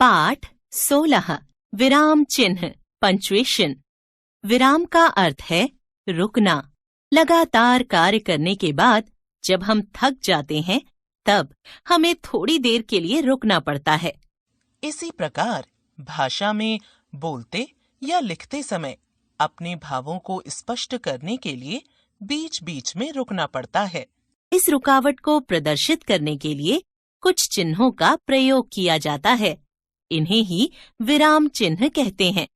पाठ 16 विराम चिन्ह पंक्चुएशन। विराम का अर्थ है रुकना। लगातार कार्य करने के बाद जब हम थक जाते हैं तब हमें थोड़ी देर के लिए रुकना पड़ता है। इसी प्रकार भाषा में बोलते या लिखते समय अपने भावों को स्पष्ट करने के लिए बीच बीच में रुकना पड़ता है। इस रुकावट को प्रदर्शित करने के लिए कुछ चिन्हों का प्रयोग किया जाता है। इन्हें ही विराम चिन्ह कहते हैं।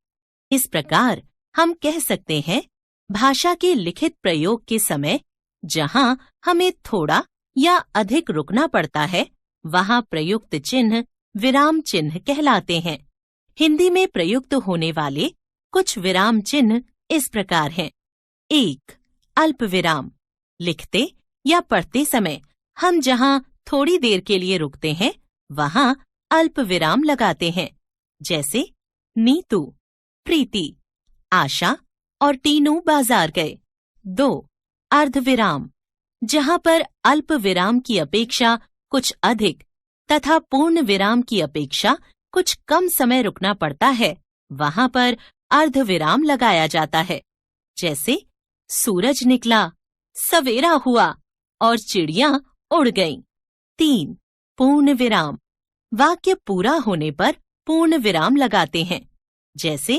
इस प्रकार हम कह सकते हैं, भाषा के लिखित प्रयोग के समय जहां हमें थोड़ा या अधिक रुकना पड़ता है, वहां प्रयुक्त चिन्ह विराम चिन्ह कहलाते हैं। हिंदी में प्रयुक्त होने वाले कुछ विराम चिन्ह इस प्रकार हैं। 1. अल्प विराम। लिखते या पढ़ते समय हम जहां थोड़ी देर के लिए रुकते हैं, वहां अल्प विराम लगाते हैं, जैसे नीतू, प्रीति, आशा और टीनू बाजार गए। 2. अर्धविराम। जहां पर अल्प विराम की अपेक्षा कुछ अधिक तथा पूर्ण विराम की अपेक्षा कुछ कम समय रुकना पड़ता है, वहां पर अर्धविराम लगाया जाता है, जैसे सूरज निकला, सवेरा हुआ और चिड़ियां उड़ गईं। 3. पूर्ण विराम। वाक्य पूरा होने पर पूर्ण विराम लगाते हैं, जैसे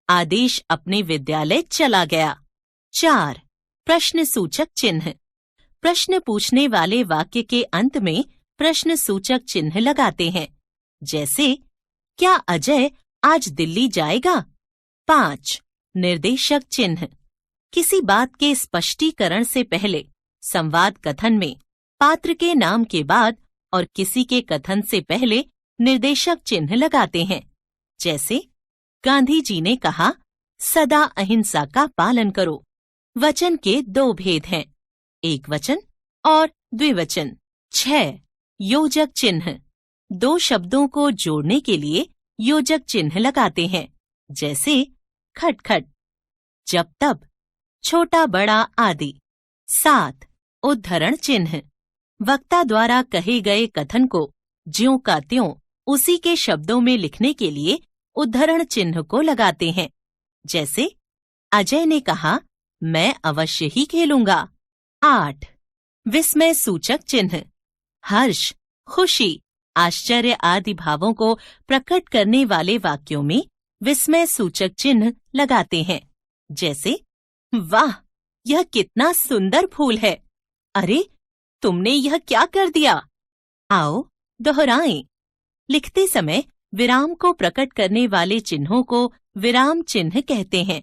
आदेश अपने विद्यालय चला गया। 4. प्रश्न सूचक चिन्ह। प्रश्न पूछने वाले वाक्य के अंत में प्रश्न सूचक चिन्ह लगाते हैं, जैसे क्या अजय आज दिल्ली जाएगा? 5. निर्देशक चिन्ह। किसी बात के स्पष्टीकरण से पहले संवाद कथन में पात्र के नाम के बाद और किसी के कथन से पहले निर्देशक चिन्ह लगाते हैं, जैसे गांधी जी ने कहा, सदा अहिंसा का पालन करो। वचन के 2 भेद हैं, एक वचन और द्विवचन। 6. योजक चिन्ह। 2 शब्दों को जोड़ने के लिए योजक चिन्ह लगाते हैं, जैसे खटखट, जब तब, छोटा बड़ा आदि। 7. उद्धरण चिन्ह। वक्ता द्वारा कहे गए कथन को ज्यों का त्यों उसी के शब्दों में लिखने के लिए उद्धरण चिन्ह को लगाते हैं, जैसे अजय ने कहा, मैं अवश्य ही खेलूंगा। 8. विस्मय सूचक चिन्ह। हर्ष, खुशी, आश्चर्य आदि भावों को प्रकट करने वाले वाक्यों में विस्मय सूचक चिन्ह लगाते हैं, जैसे वाह, यह कितना सुंदर फूल है। अरे, तुमने यह क्या कर दिया? आओ दोहराएं। लिखते समय विराम को प्रकट करने वाले चिन्हों को विराम चिन्ह कहते हैं।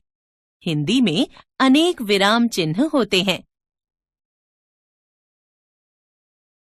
हिंदी में अनेक विराम चिन्ह होते हैं,